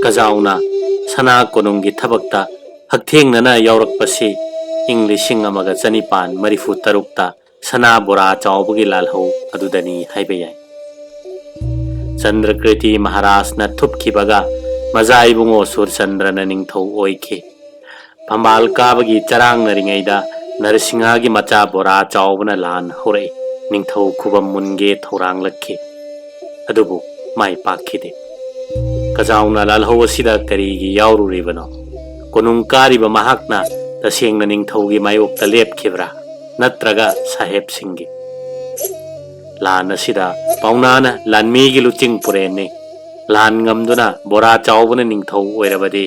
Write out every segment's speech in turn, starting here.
Kajauna sana konunggi thabakta hakthengna yaurakpasi ing lising amaga chanipan marifu tarukta sana bora chawbagi lalho adudani haibeyai Chandrakriti Maharaj na thupkibaga majai bungo Surchandra na ningthau oike Pambal kabagi charang naringaida Narsingha gi macha bora chawbana lan hore ningthau khubam munge thorang lakhe adubu mai pakhide Kajauna lalho asida karigi yaururibano konung kariba mahakna tasengna ningthau gi mayokta lepkhibra natraga saheb singgi lan asida paunana lanmi gi luching purene lan ngamduna bora chawbana ningthau oirabadi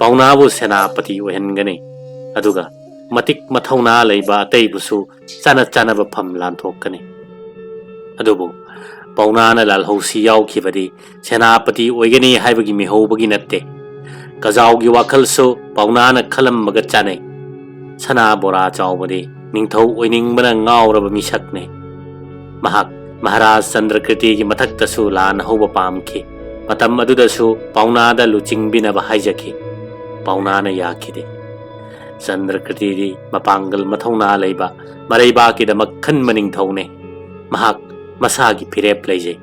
paunabu senapati ohengani aduga matik mathauna leiba ateibusu chana chana ba pham lanthokani adubu paunana lalhosi yaukhibadi senapati oigani haibagi mihobagi natte Kajaugi wakhalso paunana khalam maga chanai sana bora chawbadi ningthau oiningbana ngauraba misakne mahak Maharaj Chandrakriti gi mathaktasu lan hoba pamki matam adudasu paunada luchingbina ba haijaki paunana yakhide Chandrakriti di mapangal mathauna leiba maraiba ki da makhan maning thaune mahak masagi phirep leije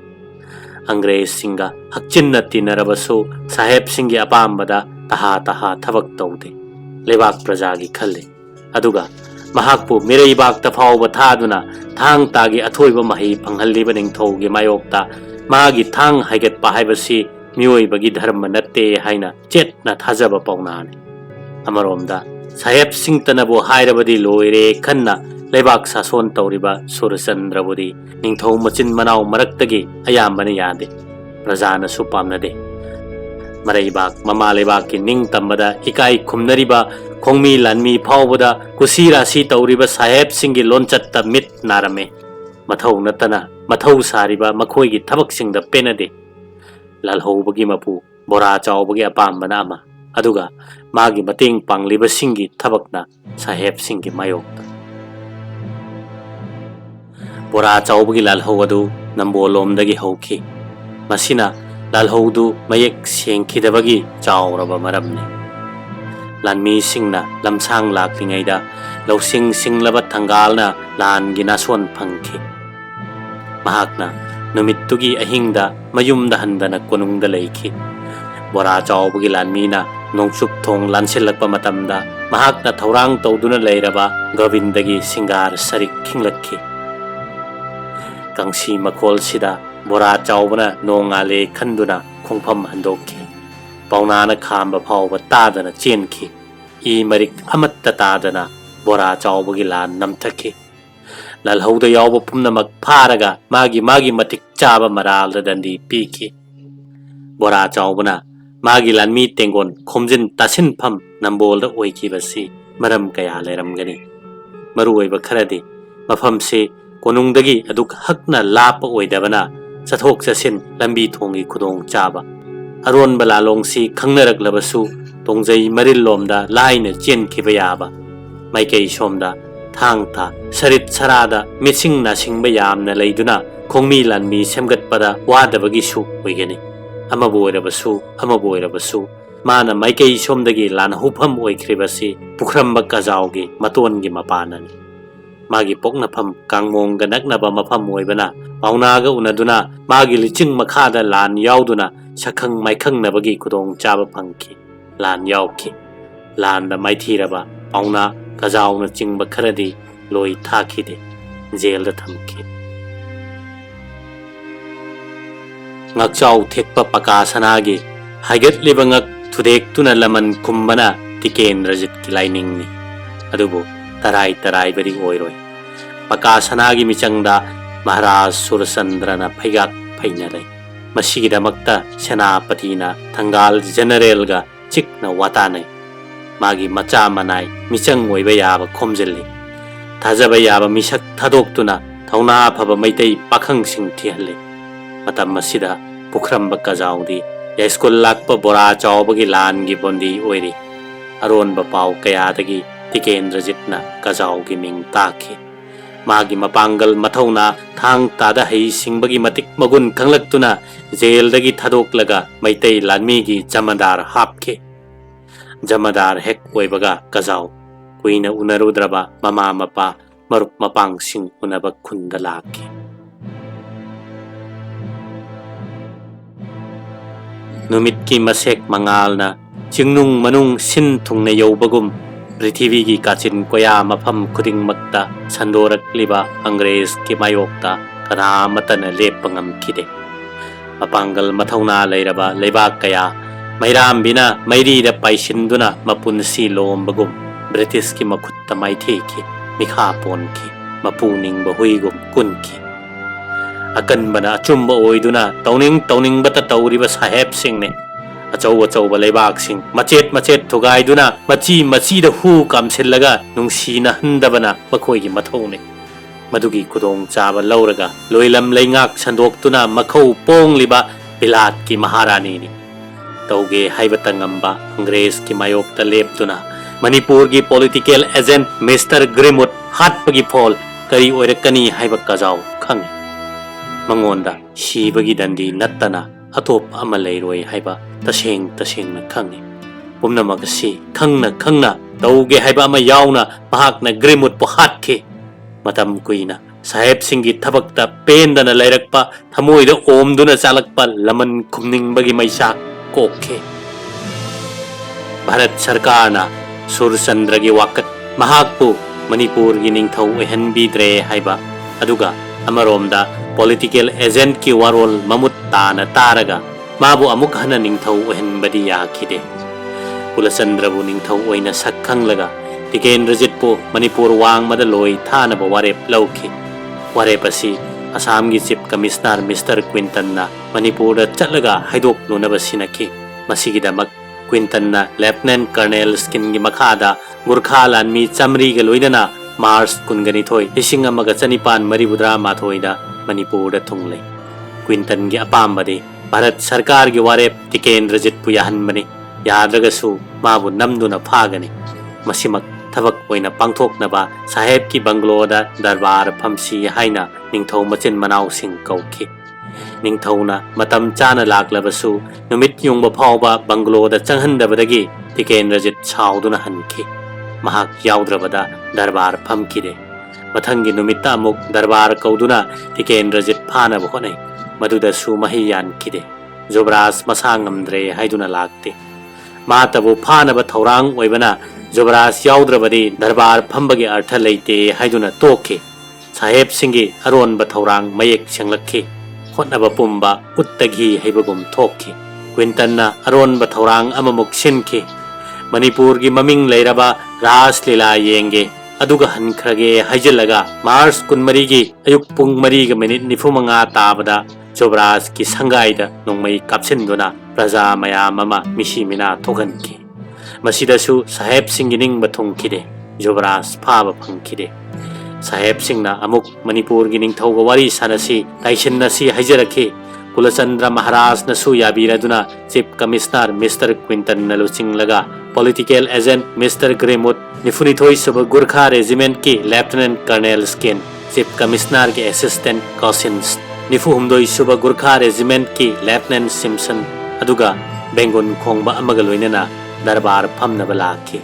Angres singa hakchinna tinarabasu saheb singi apambada taha thabak taude lebak prajagi khalle aduga mahakpu mireibak ta phawba thaduna thang tagi athoiba mahi phanghalliba ningthaugi mayokta magi thang haigat pa haibasi miyoibagi dharma natte haina chetna thajaba paunane amaromda saheb singtanabu hairabadi loire khanna lebak sason tauriba Surchandrabudi ningthau machin manau maraktagi ayambana yade prajana su pamnade Maraibak mama lebak ki ning tambada ikai khumnariba khongmi lanmi phawbada kusira si tauriba saheb singi lonchatta mit narame mathau natana mathau sariba makhoi gi thabak singda penade lalhobagi mapu bora chawbagi apambana ama aduga magi mateng pangliba singi thabakna saheb singi mayokta Bora chawbagi lalho adu nambolomdagi hauki masina lalhodu mayek sengkhidabagi chawraba maramne lanmi singna lamsang laklingaida losing singlaba thangalna langi nason phangki mahakna numittugi ahingda mayumda handana konungda leikhi bora chawbagi lanmina nongsup thong lansilakpa matamda mahakna thaurang tawduna leiraba govindagi singar sarik khinglakhi Kangsi makol sida bora chawbana nongale khanduna khongpham handokhi paunana khamba phawba tadana chenkhi I marik amatta tadana bora chawbagi lan namthakhi lalhauda yawba pumnamak pharaga magi matik chaba maralda dandi piki bora chawbana magi lanmi tengon khomjin tasin pham nambolda oikibasi maram kaya leramgani maruoiba kharadi mafamse konungdagi aduk hakna lapa oidabana chathok chasin lambi thongi khudong chaba aron balalongsi khangnaraklabasu tongjai maril lomda laina chen khibaya maikei somda thangta sarit sarada mitsing na singba yamna leiduna khongmi lanmi semgatpada wadabagi su oigani amaboirabasu mana maikei somdagi lan hufam oikribasi Pukhramba Kajao gi matongi mapanani Magi pokna pham kangmong ganaknaba mafam oibana paunaga unaduna magi liching makhada lan yauduna sakhang maikhang nabagi khudong chaba phangki lan yaukhi lan da maithiraba pauna Kajauna chingba kharadi loi thakhide jail da thamki ngakchau thekpa pakasanagi haigat libangak thudek tuna laman kumbana tiken rajit ki lining ni adubu tarai bari oiroi Pakasanagi michangda Maharaj Surchandrana phaigak phainare masigidamakta senapatina thangal general ga chikna watanai magi macha manai michang oiba yaba khomjelli thajaba yaba misak thadoktuna thauna phaba maitai pakhang sing thihalle matam masida Pukhramba Kajao di yaskol lakpa bora chawbagi lan gi bondi oiri aron ba pau kaya dagi tikendrajitna Kajao gi ming takhi magi mapangal mathawna thang tada hei singbagi matik magun khanglaktuna jaildagi thadoklaga maitai lanmi gi jamadar hapke jamadar hek oibaga Kajao kuina unarudraba mama mapa marup mapang sing unaba khunda lakhe numit ki masek mangalna jingnung manung sin thungna yobagum Prithivi gi kachin koya mafam khuding makta sandorakliba Angres ki mayokta kana matana lepangam kide mapangal mathawna leiraba leibak kaya mairam bina mairi da paisinduna mapunsi lombagum British ki makhutta maithe ki mikha pon ki mapuning bahuigum kun ki akan bana achumba oiduna tawning bata tawriba saheb singne achau leibak sing machet thugaiduna machi da hu kamsillaga nungsina handabana makhoi gi mathone madugi kudong chaba lauraga loilam leingak sandoktuna makhau pongliba bilat ki maharani ni tauge haibatangamba Angres ki mayokta leptuna Manipur gi political agent Mr. Grimwood hatpagi phol kari oirakani haiba Kajao khang mangonda shibagi dandi nattana atop ama leiroi haiba taseng na khangi pumnamak si khangna tauge haiba ama yauna mahakna Grimwood po hatkhe matam kuina saheb singi thabakta pendana leirakpa thamoida omduna chalakpa laman khumningbagi maisa kokhe Bharat Sarkarna Surchandragi wakat mahakpu Manipur gi ningthau oihanbidre haiba aduga amaromda political agent ki warol mamut tana taraga mabu amuk hana ningthau oihanbadi yakhide Pulachandrabu ningthau oina sakhanglaga Tikendrajitpu Manipur wangmada loi thanaba warep lauki warep asi Assam gi chief commissioner Mr. Quinton na Manipur da chatlaga haidok lunaba sinaki masigidamak Quinton na Lieutenant Colonel Skin gi makhada Gurkha lanmi chamri ga loinana Mars kungani thoi ising amaga chanipan maribudra mathoida Manipur da thunglei Quinton gi apambadi Bharat Sarkar gi warep Tikendrajit pu yahanbani yadragasu mabu namduna phagani masimak thabak oina pangthoknaba saheb ki bangloda darbar phamsi haina ningthau machin manau sing kauki ningthauna matam chana laklabasu numit yungba phawba bangloda changhandabadagi Tikendrajit chauduna hanki mahak yaudrabada darbar phamkide mathangi numitta amuk darbar kauduna Tikendrajit phana bahonai madudasu mahiyan kide Jobras masangamdre haiduna lakte matabu phana ba thaurang oibana Jobras yaudrabadi darbar phambagi artha leite haiduna tokhe saheb singi aron ba thaurang mayek senglakhe hotnaba pumba uttagi haibagum thokhe Quinton na aron ba thaurang amamuk sinkhe Manipur gi maming leiraba ras lila yenge aduga hankrage haijilaga Mars kunmari gi ayuk pung mari ga minute nifumanga tabada Jobras ki sangaida nongmai kapsinduna praja mayam ama misimina thoganki masidasu saheb singining bathongkide Jobras phaba phangkide saheb singna amuk Manipur gi ningthauga wari sanasi taisinasi haijarakhe Pulachandra Maharaj nasu yabiraduna chief commissioner Mr. Quinton naluchinglaga political agent Mr. Grimwood Nifunithoi suba Gurkha regiment ki Lieutenant Colonel Skin chief commissioner ki assistant Cousins Nifuhumdoi suba Gurkha regiment ki Lieutenant Simpson aduga Bengon khongba amaga loinana darbar phamnaba lakhi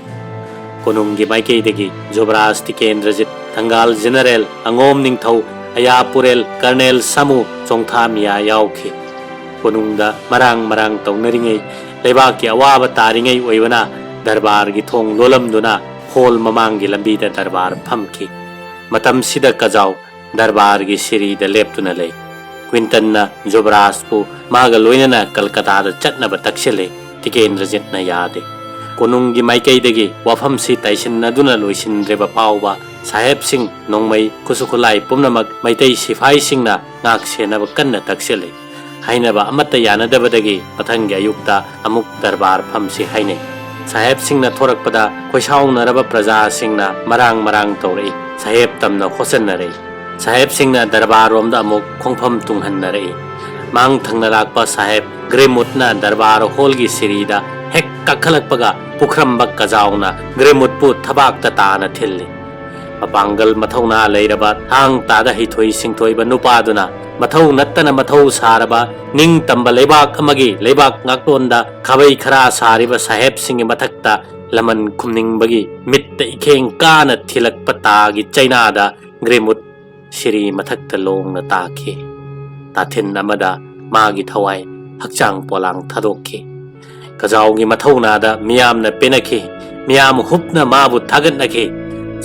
konunggi maikeidagi Jobras Tikendrajit Thangal General Angom Ningthau Ayapurel Colonel Samu Chongthamia yaukhi konungda marang taunaringai leibaki awaba taringai oibana darbar gi thong lolamduna hol mamangi lambida darbar phamki matam sida Kajao darbar gi siri da leptuna lei Quinton na Jobras pu maga loinana Kolkata da chatnaba taksile Tikendrajit na yade konunggi maikeidagi wafamsi taisinaduna loisindreba pawba saheb sing nongmai kusukulai pumnamak maitai sifai singna ngak senaba kanna taksile hainaba amata yanadabadagi pathangi ayukta amuk darbar phamsi haine saheb singna thorakpada khoisaunaraba praja singna marang tawrei saheb tamna khosannarai saheb singna darbar romda amuk khongpham tunghannarai mang thangna lakpa saheb Grimwood na darbar holgi sirida hek kakhalakpaga Pukhramba Kajao na Grimwood pu thabak ta na thilli Mapanggal mathawna leiraba thang tada hithoi singthoiba nupaduna mathau nattana mathau saraba ning tamba lebak amagi lebak ngaktonda khabai khara sariba saheb singi mathakta laman khumningbagi mitta ikheng kana thilakpa tagi chainada gremut siri mathakta longna takhi tathin amada magi thawai hakchang polang thadokhi Kajao gi mathawna miyamna penakhi miyam hupna mabu thagatnakhi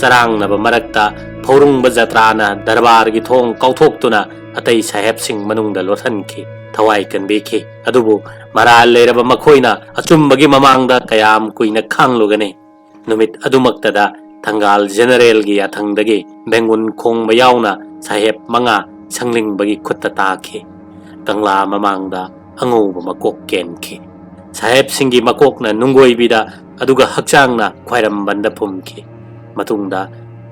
Sarangna marakta Purungba Jatrana Darbar gi thong kauthokhtuna atai saheb sing manungda lothanki thawai kanbeki adubu maral leiraba makhoina achumbagi mamangda kayam kuina khanglugani numit adumaktada thangal general gi athangdagi bengun khongba yauna saheb manga sanglingbagi khutta takhi tangla mamangda angouba makok kenki saheb singi makokna nungoibida aduga hakchangna khwairam banda phumki matungda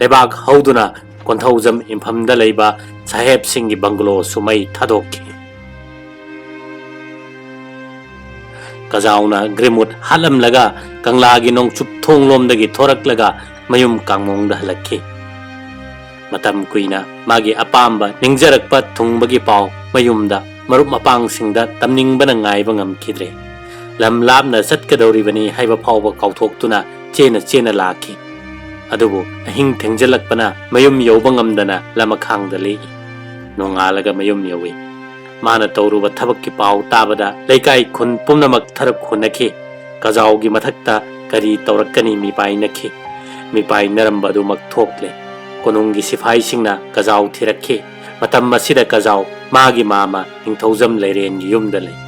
lebak hauduna konthaujam imhamda leiba saheb singi banglo sumai thadokhi Kajauna grimut halam laga kanglagi nong chup thonglom dagi thorak laga mayum kangmong da halakhi matam kuina magi apamba ningjarakpa thungbagi paw mayumda marup mapang singda tamningbana ngaiba ngamkidre lam lapna satkadoribani haiba phawba kauthoktuna chena lakhi adubu ahing thengjalakpana mayum yoba ngamdana lamakhangda lei nongalaga mayum yowi mana tawruba thabakki paw tabada leikai khun pumnamak tharak khunakhi Kajao gi mathakta kari tawrakkani mi pai naramba du mak thokle konunggi sifai singna Kajao thirakhi matam masida Kajao magi mama ningthaujam leiren gi yumda lei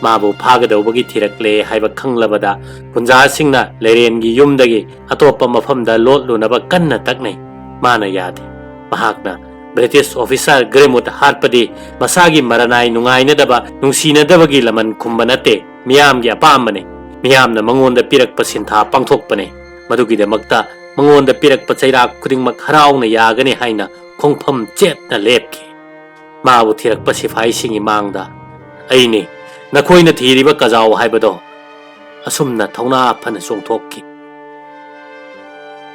mabu phagadawbagi thirakle haiba khanglabada punja singna leiren gi yumdagi atopa mafamda lotlunaba kanna taknai mana yadi mahakna British officer Gremut Harpadi masagi maranai nungaina daba nungsina dabagi laman khumbanate miyam gi apambane miyamna mangonda pirakpa sintha pangthokpane madugidamakta mangonda pirakpa chairak khudingmak harauna yagani haina khongpham chetna lepki mabu thirakpa sifai singi mangda aini nakhoina thiriba Kajao haibado asumna thawna phana chongthokki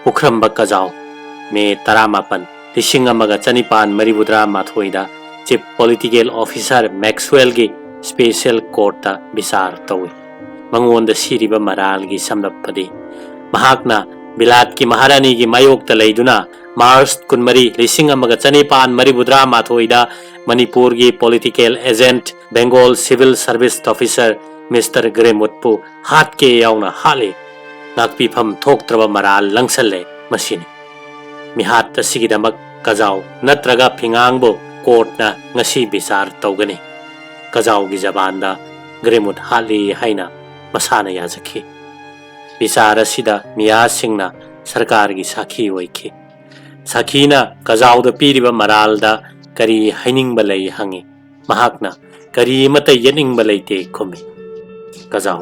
Pukhramba Kajao me 18 Lising amaga chanipan maribudra mathoida chief political officer Maxwell gi special court ta bisar tawi mangonda siriba maral gi samlapadi mahakna bilat ki maharani gi mayok ta leiduna Mars kunmari lising amaga chanipan maribudra mathoida Manipur gi political agent Bengal civil service officer Mr. Gremutpu hat ke yauna hale nakpi pham thoktraba maral langsalle masini mihat ta sigidamak Kajao natraga Fingang bo court na ngasi bisar tawgani Kajao gi jabanda Gremut hali haina masana yazaki bisara sida miya singna sarkar gi sakhi oiki sakhina Kajao da piriba maralda kari haining balai hangi mahakna kari mata yening balai te khumi Kajao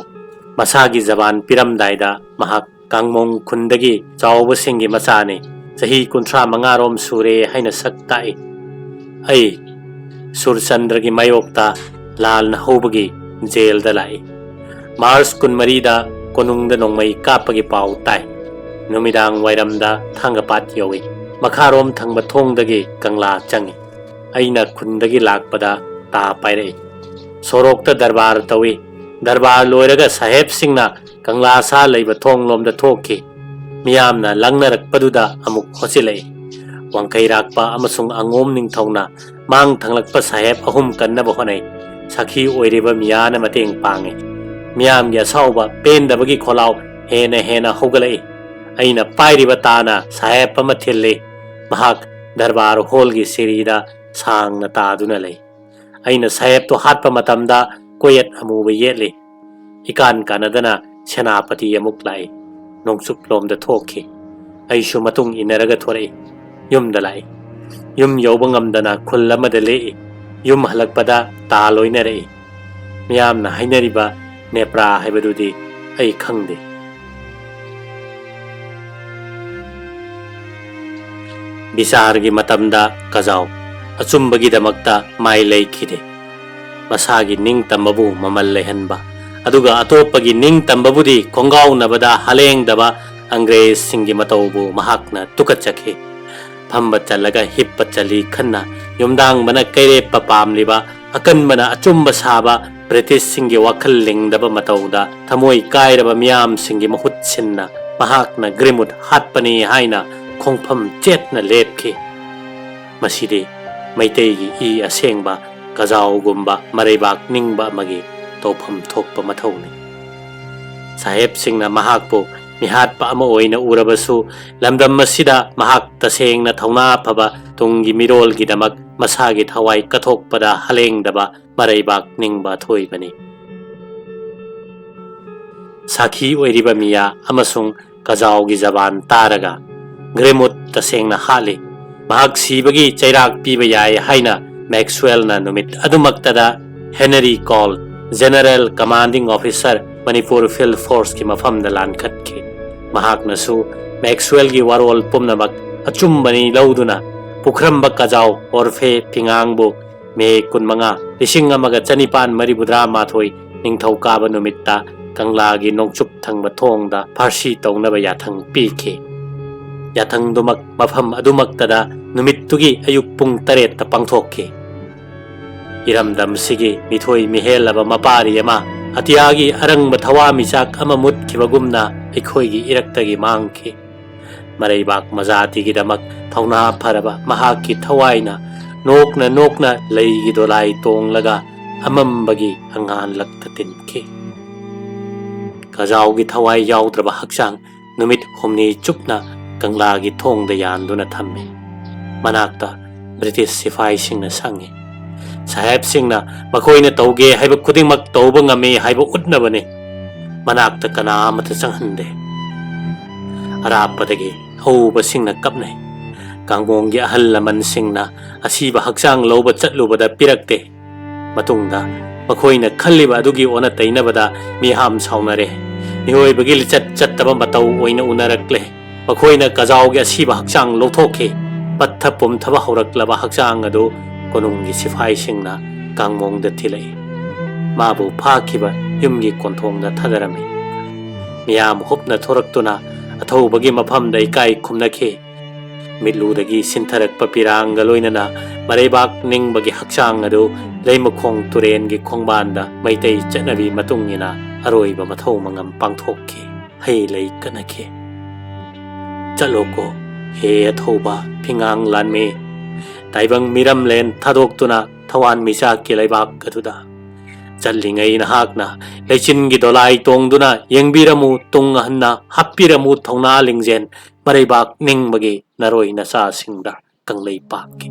masagi jaban piram daida mahak kangmong khundagi chawba singi masane Sahi kuntra mangarom sure haina saktai ai Surchandra gi mayokta lal na hobagi jail da lai Mars kunmarida konungda nongmai kapagi paw tai numidang wairamda thangapat yowi makharom thangba thongdagi kangla changi aina khundagi lakpada ta pairei sorokta darbar tawi darbar loiraga saheb singna kangla sa leiba thonglomda thokki miyamna langnarakpaduda amuk hosilai wangkai rakpa amasung angom ningthawna mang thanglakpa saheb ahum kannaba honai sakhi oiriba miyana mateng pange miyam ya sauba pendabagi kholaw hena hogalai aina pairiba tana saheb pamathille mahak darbar hall gi sirida sangna taduna lei aina saheb to hatpa matamda koyat amuba yetle ikan kanadana senapati amuk lai nongsup lomda thokhi aishu matung inaraga thorei yum dalai yum yobangamdana khulamada le yum halakpada ta loinare miyamna hainariba nepra haibadudi ai khangde bisar gi matamda Kajao achumbagi damakta mai leikhide masagi ning tamabu mamal lehanba aduga atopagi ning tambabudi kongaw nabada haleng daba Angres singi matawbu mahakna tukachakhe ꯐꯝꯕ ꯆꯠꯂꯒ ꯍꯤꯞꯄ ꯆꯠꯂꯤ ꯈꯟꯅ ꯌꯨꯝꯗꯥꯡꯕꯅ ꯀꯩꯔꯦꯞꯄ ꯄꯥꯝꯂꯤꯕ ꯑꯀꯟꯕꯅ ꯑꯆꯨꯝꯕ ꯁꯥꯕ ꯕ꯭ꯔꯤꯇꯤꯁꯁꯤꯡꯒꯤ ꯋꯥꯈꯜ ꯂꯤꯡꯗꯕ ꯃꯇꯧꯗ ꯊꯃꯣꯏ ꯀꯥꯏꯔꯕ ꯃꯤꯌꯥꯝꯁꯤꯡꯒꯤ ꯃꯍꯨꯠ ꯁꯤꯟꯅ ꯃꯍꯥꯛꯅ ꯒ꯭ꯔꯤꯃꯨꯠ ꯍꯥꯠꯄꯅꯤ ꯍꯥꯏꯅ ꯈꯣꯡꯐꯝ ꯆꯦꯠꯅ ꯂꯦꯞꯈꯤ꯫ ꯃꯁꯤꯗꯤ ꯃꯩꯇꯩꯒꯤ ꯏ ꯑꯁꯦꯡꯕ ꯀꯖꯥꯎꯒꯨꯝꯕ ꯃꯔꯩꯕꯥꯛ ꯅꯤꯡꯕ ꯑꯃꯒꯤ ꯇꯧꯐꯝ ꯊꯣꯛꯄ ꯃꯊꯧꯅꯤ꯫ ꯁꯥꯍꯦꯕꯁꯤꯡꯅ ꯃꯍꯥꯛꯄꯨ ꯃꯤꯍꯥꯠꯄ ꯑꯃ ꯑꯣꯏꯅ ꯎꯔꯕꯁꯨ ꯂꯝꯗꯝ ꯑꯁꯤꯗ ꯃꯍꯥꯛ ꯇꯁꯦꯡꯅ ꯊꯧꯅꯥ ꯐꯕ ꯇꯨꯡꯒꯤ ꯃꯤꯔꯣꯜꯒꯤꯗꯃꯛ ꯃꯁꯥꯒꯤ ꯊꯋꯥꯏ ꯀꯠꯊꯣꯛꯄꯗ ꯍꯂꯦꯡꯗꯕ ꯃꯔꯩꯕꯥꯛ ꯅꯤꯡꯕ ꯑꯊꯣꯏꯕꯅꯤ꯫ ꯁꯥꯈꯤ ꯑꯣꯏꯔꯤꯕ ꯃꯤꯌꯥ ꯑꯃꯁꯨꯡ ꯀꯖꯥꯎꯒꯤ ꯖꯕꯥꯟ ꯇꯥꯔꯒ ꯒ꯭ꯔꯤꯃꯨꯠ ꯇꯁꯦꯡꯅ ꯍꯥꯠꯂꯤ꯫ ꯃꯍꯥꯛ ꯁꯤꯕꯒꯤ ꯆꯩꯔꯥꯛ ꯄꯤꯕ ꯌꯥꯏ ꯍꯥꯏꯅ ꯃꯦꯛꯁꯋꯦꯜꯅ ꯅꯨꯃꯤꯠ ꯑꯗꯨꯃꯛꯇꯗ Henry Cole, general commanding officer Manipur field ꯐꯣꯔꯁꯀꯤ ꯃꯐꯝꯗ ꯂꯥꯟꯈꯠꯈꯤ꯫ ꯃꯍꯥꯛꯅꯁꯨ ꯃꯦꯛꯁꯋꯦꯜꯒꯤ ꯋꯥꯔꯣꯜ ꯄꯨꯝꯅꯃꯛ ꯑꯆꯨꯝꯕꯅꯤ ꯂꯧꯗꯨꯅ ꯄꯨꯈ꯭ꯔꯝꯕ ꯀꯖꯥꯎ ꯑꯣꯔꯐꯦ ꯐꯤꯉꯥꯡꯕꯨ ꯃꯦ 15, 1932 ꯅꯤꯡꯊꯧꯀꯥꯕ ꯅꯨꯃꯤꯠꯇ ꯀꯪꯂꯥꯒꯤ ꯅꯣꯡꯆꯨꯞ ꯊꯪꯕ ꯊꯣꯡꯗ ꯐꯥꯔꯁꯤ ꯇꯧꯅꯕ ꯌꯥꯊꯪ ꯄꯤꯈꯤ꯫ ꯌꯥꯊꯪꯗꯨꯃꯛ ꯃꯐꯝ ꯑꯗꯨꯃꯛꯇꯗ ꯅꯨꯃꯤꯠꯇꯨꯒꯤ ꯑꯌꯨꯛ ꯄꯨꯡ 7ꯗ ꯄꯥꯡꯊꯣꯛꯈꯤ꯫ ꯏꯔꯝꯗꯝꯁꯤꯒꯤ ꯃꯤꯊꯣꯏ ꯃꯤꯍꯦꯜꯂꯕ ꯃꯄꯥꯔꯤ ꯑꯃ ꯑꯇꯤꯌꯥꯒꯤ ꯑꯔꯪꯕ ꯊꯋꯥꯃꯤꯆꯥꯛ ꯑꯃ ꯃꯨꯠꯈꯤꯕꯒꯨꯝꯅ ꯑꯩꯈꯣꯏꯒꯤ ꯏꯔꯛꯇꯒꯤ ꯃꯥꯡꯈꯤ꯫ ꯃꯔꯩꯕꯥꯛ ꯃꯖꯥꯇꯤꯒꯤꯗꯃꯛ ꯊꯧꯅꯥ ꯐꯔꯕ ꯃꯍꯥꯛꯀꯤ ꯊꯋꯥꯏꯅ ꯅꯣꯛꯅ ꯅꯣꯛꯅ ꯂꯩꯒꯤ ꯗꯣꯂꯥꯏ ꯇꯣꯡꯂꯒ ꯑꯃꯝꯕꯒꯤ ꯑꯉꯥꯟꯂꯛꯇ ꯇꯤꯟꯈꯤ꯫ ꯀꯖꯥꯎꯒꯤ ꯊꯋꯥꯏ ꯌꯥꯎꯗ꯭ꯔꯕ ꯍꯛꯆꯥꯡ ꯅꯨꯃꯤꯠ 6 ꯆꯨꯞꯅ ꯀꯪꯂꯥꯒꯤ ꯊꯣꯡꯗ ꯌꯥꯟꯗꯨꯅ ꯊꯝꯃꯤ꯫ ꯃꯅꯥꯛꯇ ꯕ꯭ꯔꯤꯇꯤꯁ ꯁꯤꯐꯥꯏꯁꯤꯡꯅ ꯁꯪꯉꯤ꯫ ꯁꯥꯍꯦꯕꯁꯤꯡꯅ ꯃꯈꯣꯏꯅ ꯇꯧꯒꯦ ꯍꯥꯏꯕ ꯈꯨꯗꯤꯡꯃꯛ ꯇꯧꯕ ꯉꯝꯃꯤ ꯍꯥꯏꯕ ꯎꯠꯅꯕꯅꯤ꯫ ꯃꯅꯥꯛꯇ ꯀꯅꯥ ꯑꯃꯠꯇ ꯆꯪꯍꯟꯗꯦ꯫ ꯑꯔꯥꯞꯄꯗꯒꯤ ꯑꯍꯧꯕꯁꯤꯡꯅ ꯀꯞꯅꯩ꯫ ꯀꯥꯡꯕꯣꯡꯒꯤ ꯑꯍꯜ ꯂꯃꯟꯁꯤꯡꯅ ꯑꯁꯤꯕ ꯍꯛꯆꯥꯡ ꯂꯧꯕ ꯆꯠꯂꯨꯕꯗ ꯄꯤꯔꯛꯇꯦ꯫ ꯃꯇꯨꯡꯗ ꯃꯈꯣꯏꯅ ꯈꯜꯂꯤꯕ ꯑꯗꯨꯒꯤ ꯑꯣꯟꯅ ꯇꯩꯅꯕꯗ ꯃꯤꯌꯥꯝ ꯁꯥꯎꯅꯔꯦ꯫ ꯃꯤꯑꯣꯏꯕꯒꯤ ꯂꯤꯆꯠ ꯆꯠꯇꯕ ꯃꯇꯧ ꯑꯣꯏꯅ ꯎꯅꯔꯛꯂꯦ꯫ ꯃꯈꯣꯏꯅ ꯀꯖꯥꯎꯒꯤ ꯑꯁꯤꯕ ꯍꯛꯆꯥꯡ ꯂꯧꯊꯣꯛꯈꯤ꯫ ꯄꯠꯊ ꯄꯨꯝꯊꯕ ꯍꯧꯔꯛꯂꯕ ꯍꯛꯆꯥꯡ ꯑꯗꯨ ꯀꯣꯅꯨꯡꯒꯤ ꯁꯤꯐꯥꯏꯁꯤꯡꯅ ꯀꯥꯡꯃꯣꯡꯗ ꯊꯤꯜꯂꯛꯏ꯫ ꯃꯥꯕꯨ ꯐꯥꯈꯤꯕ ꯌꯨꯝꯒꯤ ꯀꯣꯟꯊꯣꯡꯗ ꯊꯥꯗꯔꯝꯃꯤ꯫ ꯃꯤꯌꯥꯝ ꯍꯨꯞꯅ ꯊꯣꯔꯛꯇꯨꯅ ꯑꯊꯧꯕꯒꯤ ꯃꯐꯝꯗ ꯏꯀꯥꯏ ꯈꯨꯝꯅꯈꯤ꯫ ꯃꯤꯠꯂꯨꯗꯒꯤ ꯁꯤꯟꯊꯔꯛꯄ ꯄꯤꯔꯥꯡꯒ ꯂꯣꯏꯅꯅ ꯃꯔꯩꯕꯥꯛ ꯅꯤꯡꯕꯒꯤ ꯍꯛꯆꯥꯡ ꯑꯗꯨ ꯂꯩꯃꯈꯣꯡ ꯇꯨꯔꯦꯟꯒꯤ ꯈꯣꯡꯕꯥꯟꯗ ꯃꯩꯇꯩ ꯆꯠꯅꯕꯤ ꯃꯇꯨꯡ ꯏꯟꯅ ꯑꯔꯣꯏꯕ ꯃꯊꯧ ꯃꯉꯝ ꯄꯥꯡꯊꯣꯛꯈꯤ꯫ ꯍꯩ ꯂꯩ ꯀꯠꯅꯈꯤ꯫ ꯆꯠꯂꯣꯀꯣ ꯍꯦ ꯑꯊꯧꯕ ꯐꯤꯉꯥꯡ ꯂꯥꯟꯃꯤ, ꯇꯥꯏꯕꯪ ꯃꯤꯔꯝꯂꯦꯟ ꯊꯥꯗꯣꯛꯇꯨꯅ ꯊꯋꯥꯟ ꯃꯤꯆꯥꯛꯀꯤ ꯂꯩꯕꯥꯛ ꯑꯗꯨꯗ ꯆꯠꯂꯤꯉꯩ ꯅꯍꯥꯛꯅ ꯂꯩꯆꯤꯟꯒꯤ ꯗꯣꯂꯥꯏ ꯇꯣꯡꯗꯨꯅ ꯌꯦꯡꯕꯤꯔꯃꯨ ꯇꯨꯡ ꯍꯟꯅ ꯍꯥꯞꯄꯤꯔꯃꯨ ꯊꯧꯅꯥ ꯂꯤꯡꯖꯦꯜ ꯃꯔꯩꯕꯥꯛ ꯅꯤꯡꯕꯒꯤ ꯅꯔꯣꯏ ꯅꯆꯥꯁꯤꯡꯗ ꯀꯪꯂꯩꯄꯥꯛꯀꯤ꯫